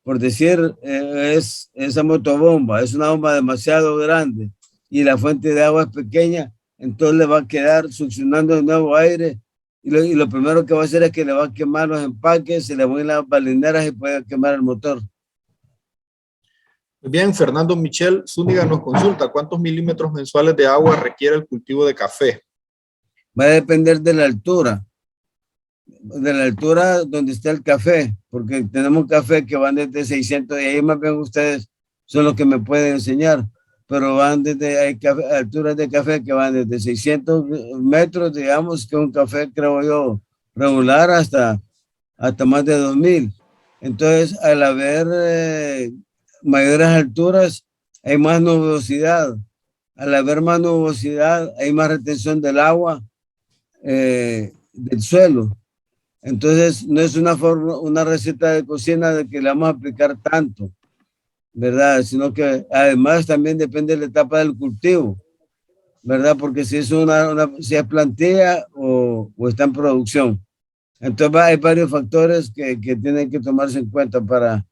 por decir, esa motobomba, es una bomba demasiado grande y la fuente de agua es pequeña, entonces le va a quedar succionando de nuevo aire y lo primero que va a hacer es que le va a quemar los empaques, se le van a ir las balineras y puede quemar el motor. Muy bien, Fernando Michel Zúñiga nos consulta, ¿cuántos milímetros mensuales de agua requiere el cultivo de café? Va a depender de la altura donde está el café, porque tenemos café que van desde 600, y ahí más bien ustedes son los que me pueden enseñar, pero van desde, hay alturas de café que van desde 600 metros, digamos, que un café, creo yo, regular, hasta más de 2000. Entonces, al haber mayores alturas, hay más nubosidad. Al haber más nubosidad, hay más retención del agua del suelo. Entonces, no es una receta de cocina de que le vamos a aplicar tanto, ¿verdad? Sino que además también depende de la etapa del cultivo, ¿verdad? Porque si es si es plantilla o está en producción. Entonces, hay varios factores que tienen que tomarse en cuenta para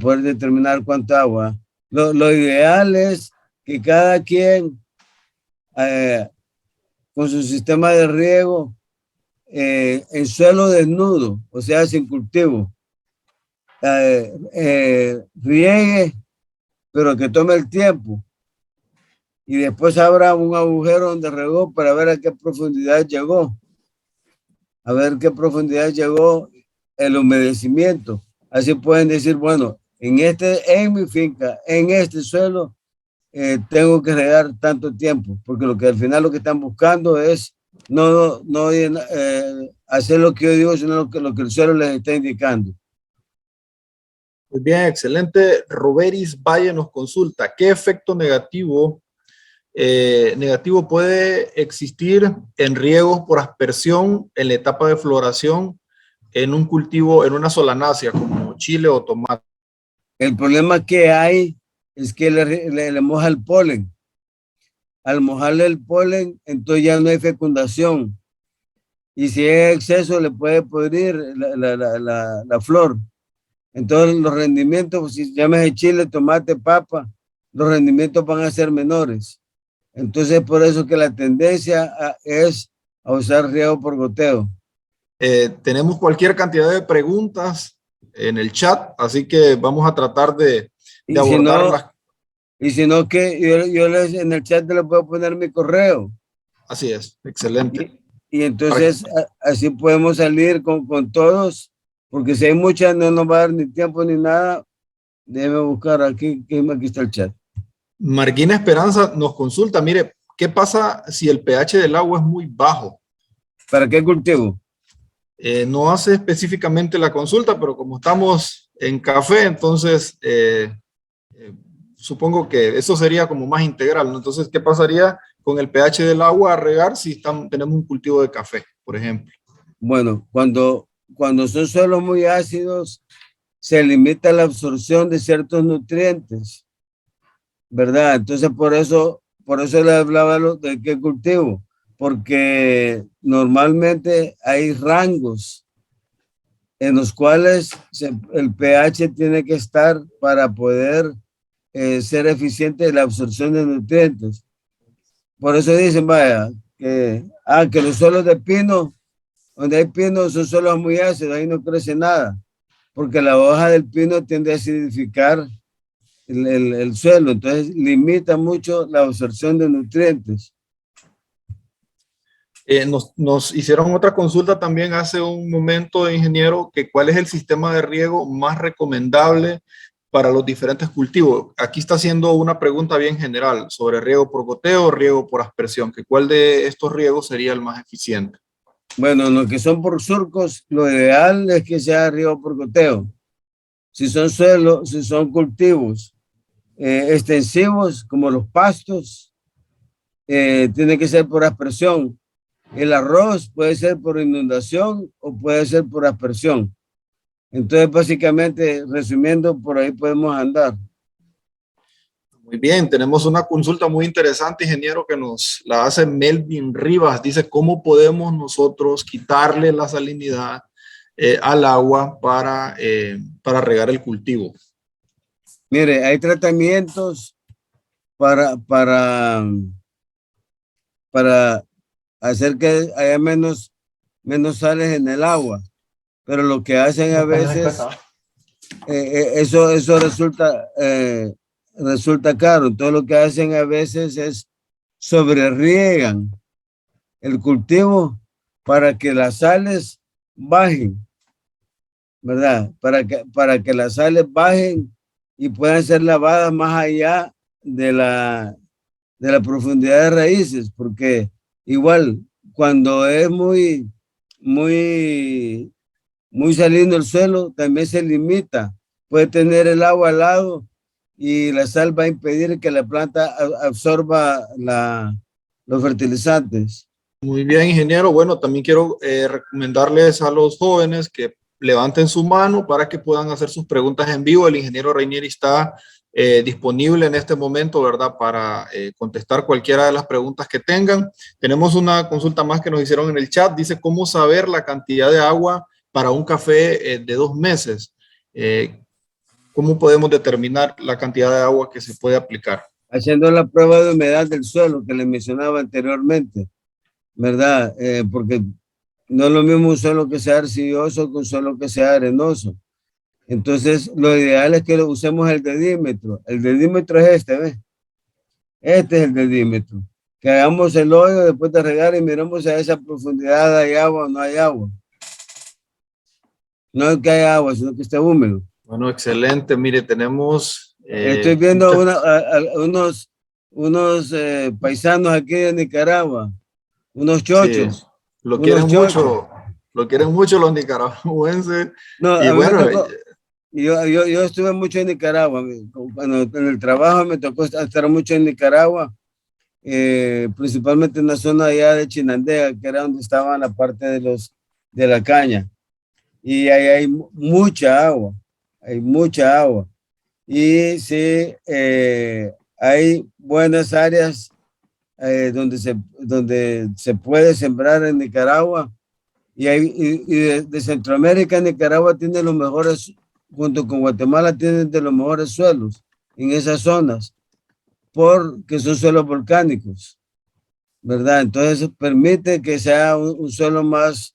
poder determinar cuánta agua. Lo ideal es que cada quien, eh, con su sistema de riego, en suelo desnudo, o sea, sin cultivo, riegue, pero que tome el tiempo y después abra un agujero donde regó para ver a qué profundidad llegó, a ver qué profundidad llegó el humedecimiento. Así pueden decir, bueno, en mi finca, en este suelo, tengo que regar tanto tiempo, porque lo que al final lo que están buscando es no hacer lo que yo digo, sino lo que el suelo les está indicando. Muy bien, excelente. Roberis Valle nos consulta, ¿qué efecto negativo puede existir en riegos por aspersión en la etapa de floración en un cultivo, en una solanácea como chile o tomate? El problema que hay es que le moja el polen. Al mojarle el polen, entonces ya no hay fecundación. Y si hay exceso, le puede podrir la flor. Entonces los rendimientos, pues, si llamas chile, tomate, papa, los rendimientos van a ser menores. Entonces por eso que la tendencia es a usar riego por goteo. Tenemos cualquier cantidad de preguntas en el chat, así que vamos a tratar de Y si no, abordarlas. y si no que yo en el chat les puedo poner mi correo. Así es, excelente. Y entonces así podemos salir con todos, porque si hay muchas no nos va a dar ni tiempo ni nada. Déjeme buscar aquí está el chat. Marquina Esperanza nos consulta, mire, ¿qué pasa si el pH del agua es muy bajo? ¿Para qué cultivo? No hace específicamente la consulta, pero como estamos en café, entonces supongo que eso sería como más integral, ¿no? Entonces, ¿qué pasaría con el pH del agua a regar si tenemos un cultivo de café, por ejemplo? Bueno, cuando son suelos muy ácidos, se limita la absorción de ciertos nutrientes, ¿verdad? Entonces, por eso le hablaba de qué cultivo, porque normalmente hay rangos en los cuales el pH tiene que estar para poder ser eficiente en la absorción de nutrientes. Por eso dicen, vaya, que los suelos de pino, donde hay pino, son suelos muy ácidos, ahí no crece nada, porque la hoja del pino tiende a acidificar el suelo, entonces limita mucho la absorción de nutrientes. Nos hicieron otra consulta también hace un momento, ingeniero, que cuál es el sistema de riego más recomendable para los diferentes cultivos. Aquí está haciendo una pregunta bien general sobre riego por goteo o riego por aspersión, que cuál de estos riegos sería el más eficiente. Bueno, los que son por surcos, lo ideal es que sea riego por goteo. Si son suelos, si son cultivos extensivos, como los pastos, tiene que ser por aspersión. El arroz puede ser por inundación o puede ser por aspersión. Entonces, básicamente, resumiendo, por ahí podemos andar. Muy bien, tenemos una consulta muy interesante, ingeniero, que nos la hace Melvin Rivas. Dice, ¿cómo podemos nosotros quitarle la salinidad al agua para regar el cultivo? Mire, hay tratamientos para, para, para hacer que haya menos sales en el agua, pero lo que hacen a veces, eso resulta caro. Entonces lo que hacen a veces es sobrerriegan el cultivo para que las sales bajen, ¿verdad? Para que las sales bajen y puedan ser lavadas más allá de la profundidad de raíces, porque igual cuando es muy salino el suelo, también se limita. Puede tener el agua al lado y la sal va a impedir que la planta absorba los fertilizantes. Muy bien, ingeniero. Bueno, también quiero recomendarles a los jóvenes que levanten su mano para que puedan hacer sus preguntas en vivo. El ingeniero Reinieri está disponible en este momento, ¿verdad? Para contestar cualquiera de las preguntas que tengan. Tenemos una consulta más que nos hicieron en el chat. Dice, ¿cómo saber la cantidad de agua para un café de 2 meses? ¿Cómo podemos determinar la cantidad de agua que se puede aplicar? Haciendo la prueba de humedad del suelo que le mencionaba anteriormente, ¿verdad? Porque no es lo mismo un suelo que sea arcilloso que un suelo que sea arenoso. Entonces, lo ideal es que lo usemos el dedímetro. El dedímetro es este, ¿ves? Este es el dedímetro. Que hagamos el hoyo después de regar y miremos a esa profundidad, ¿hay agua o no hay agua? No es que haya agua, sino que esté húmedo. Bueno, excelente. Mire, tenemos... Estoy viendo unos paisanos aquí de Nicaragua, unos Sí, chochos. lo quieren mucho los nicaragüenses. No, Y a mí me bueno, tocó, yo estuve mucho en Nicaragua. Cuando en el trabajo me tocó estar mucho en Nicaragua, principalmente en la zona allá de Chinandega, que era donde estaba la parte de la caña. Y ahí hay mucha agua, hay mucha agua. Y sí, hay buenas áreas donde se puede sembrar en Nicaragua. Y de Centroamérica, Nicaragua tiene los mejores, junto con Guatemala, tienen de los mejores suelos en esas zonas, porque son suelos volcánicos, ¿verdad? Entonces eso permite que sea un suelo más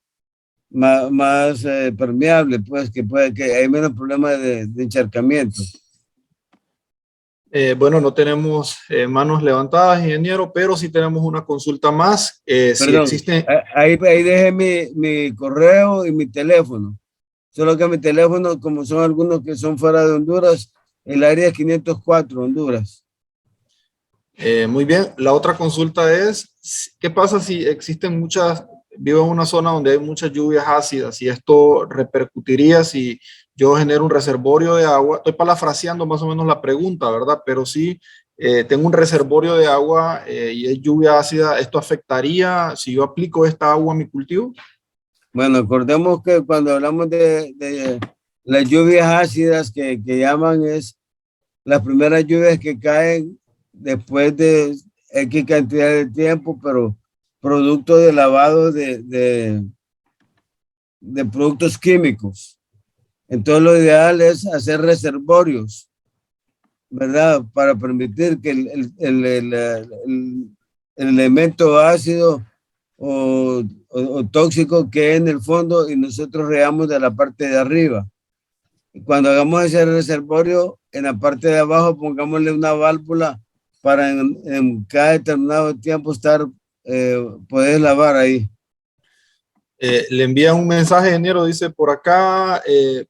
permeable, pues que hay menos problemas de encharcamiento. bueno, no tenemos manos levantadas, ingeniero, pero sí tenemos una consulta más. Si Perdón, existe... ahí dejé mi correo y mi teléfono. Solo que mi teléfono, como son algunos que son fuera de Honduras, el área es 504, Honduras. Muy bien. La otra consulta es, ¿qué pasa si existen vivo en una zona donde hay muchas lluvias ácidas y esto repercutiría si yo genero un reservorio de agua? Estoy parafraseando más o menos la pregunta, ¿verdad? Pero si tengo un reservorio de agua y hay lluvia ácida, ¿esto afectaría si yo aplico esta agua a mi cultivo? Bueno, acordemos que cuando hablamos de las lluvias ácidas que llaman es las primeras lluvias que caen después de X cantidad de tiempo, pero producto de lavado de productos químicos. Entonces lo ideal es hacer reservorios, ¿verdad? Para permitir que el elemento ácido o tóxico quede en el fondo y nosotros regamos de la parte de arriba. Y cuando hagamos ese reservorio, en la parte de abajo pongámosle una válvula para en cada determinado tiempo poder lavar ahí. Le envía un mensaje, ingeniero, dice por acá,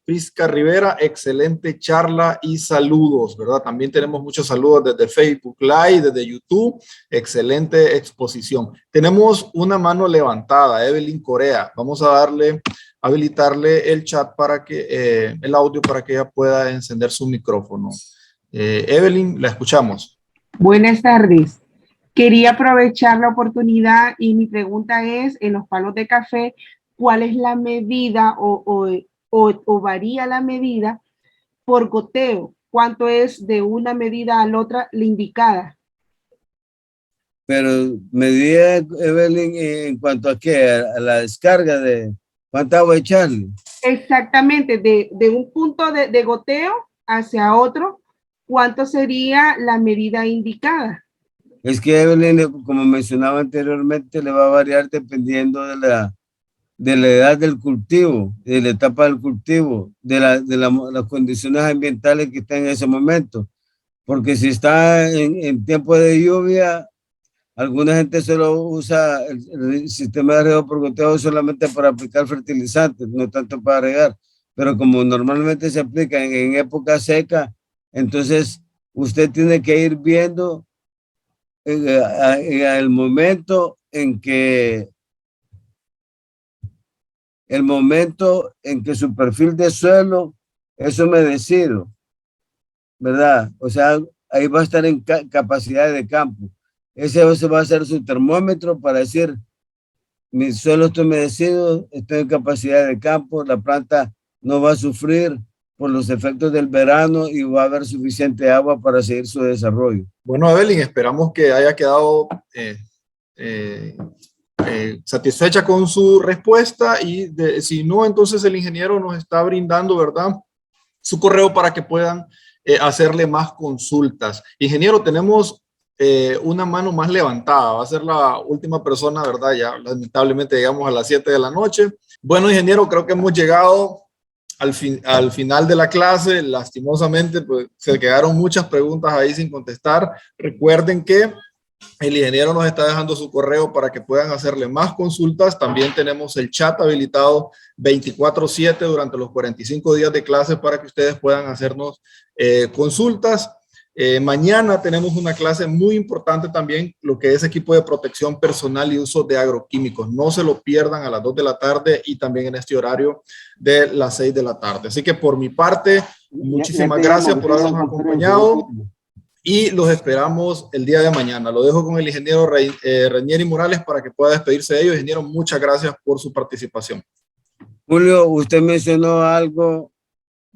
Prisca Rivera, excelente charla y saludos, ¿verdad? También tenemos muchos saludos desde Facebook Live, desde YouTube, excelente exposición. Tenemos una mano levantada, Evelyn Corea, vamos a habilitarle el chat para que, el audio para que ella pueda encender su micrófono. Evelyn, la escuchamos. Buenas tardes. Quería aprovechar la oportunidad y mi pregunta es, en los palos de café, ¿cuál es la medida o varía la medida por goteo? ¿Cuánto es de una medida a la otra la indicada? Pero medida, Evelyn, en cuanto a qué, a la descarga de cuánta agua echarle. Exactamente, de un punto de goteo hacia otro, ¿cuánto sería la medida indicada? Es que Evelyn, como mencionaba anteriormente, le va a variar dependiendo de la edad del cultivo, de la etapa del cultivo, las condiciones ambientales que está en ese momento. Porque si está en tiempo de lluvia, alguna gente solo usa el sistema de riego por goteo solamente para aplicar fertilizantes, no tanto para regar. Pero como normalmente se aplica en época seca, entonces usted tiene que ir viendo el momento en que su perfil de suelo es humedecido, ¿verdad? O sea, ahí va a estar en capacidad de campo. Ese va a ser su termómetro para decir, mi suelo está humedecido, estoy en capacidad de campo, la planta no va a sufrir por los efectos del verano y va a haber suficiente agua para seguir su desarrollo. Bueno, Evelyn, esperamos que haya quedado satisfecha con su respuesta y si no, entonces el ingeniero nos está brindando, ¿verdad?, su correo para que puedan hacerle más consultas. Ingeniero, tenemos una mano más levantada, va a ser la última persona, ¿verdad? Ya lamentablemente llegamos a las 7 de la noche. Bueno, ingeniero, creo que hemos llegado al final de la clase. Lastimosamente, pues, se quedaron muchas preguntas ahí sin contestar. Recuerden que el ingeniero nos está dejando su correo para que puedan hacerle más consultas. También tenemos el chat habilitado 24/7 durante los 45 días de clase para que ustedes puedan hacernos consultas. Mañana tenemos una clase muy importante también, lo que es equipo de protección personal y uso de agroquímicos. No se lo pierdan a las 2 de la tarde y también en este horario de las 6 de la tarde. Así que por mi parte, muchísimas gracias por habernos acompañado y los esperamos el día de mañana. Lo dejo con el ingeniero Ranieri Morales para que pueda despedirse de ellos. Ingeniero, muchas gracias por su participación. Julio, usted mencionó algo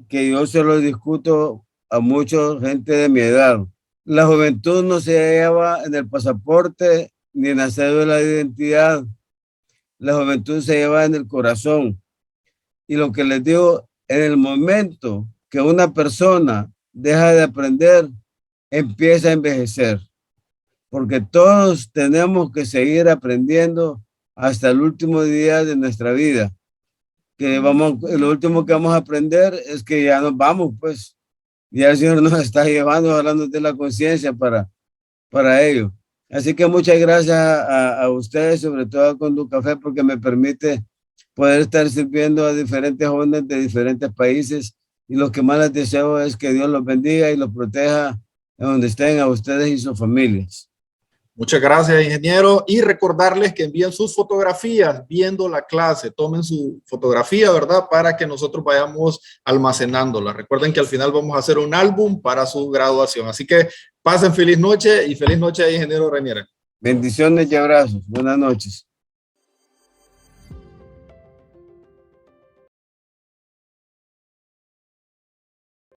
que yo se lo discuto a mucha gente de mi edad. La juventud no se lleva en el pasaporte ni en la cédula de identidad. La juventud se lleva en el corazón. Y lo que les digo, en el momento que una persona deja de aprender, empieza a envejecer. Porque todos tenemos que seguir aprendiendo hasta el último día de nuestra vida. Lo último que vamos a aprender es que ya nos vamos, pues. Ya el Señor nos está llevando, hablando de la conciencia para ello. Así que muchas gracias a ustedes, sobre todo a Conducafé, porque me permite poder estar sirviendo a diferentes jóvenes de diferentes países. Y lo que más les deseo es que Dios los bendiga y los proteja en donde estén, a ustedes y sus familias. Muchas gracias, ingeniero. Y recordarles que envíen sus fotografías viendo la clase. Tomen su fotografía, ¿verdad?, para que nosotros vayamos almacenándola. Recuerden que al final vamos a hacer un álbum para su graduación. Así que pasen feliz noche y feliz noche, ingeniero Ranieri. Bendiciones y abrazos. Buenas noches.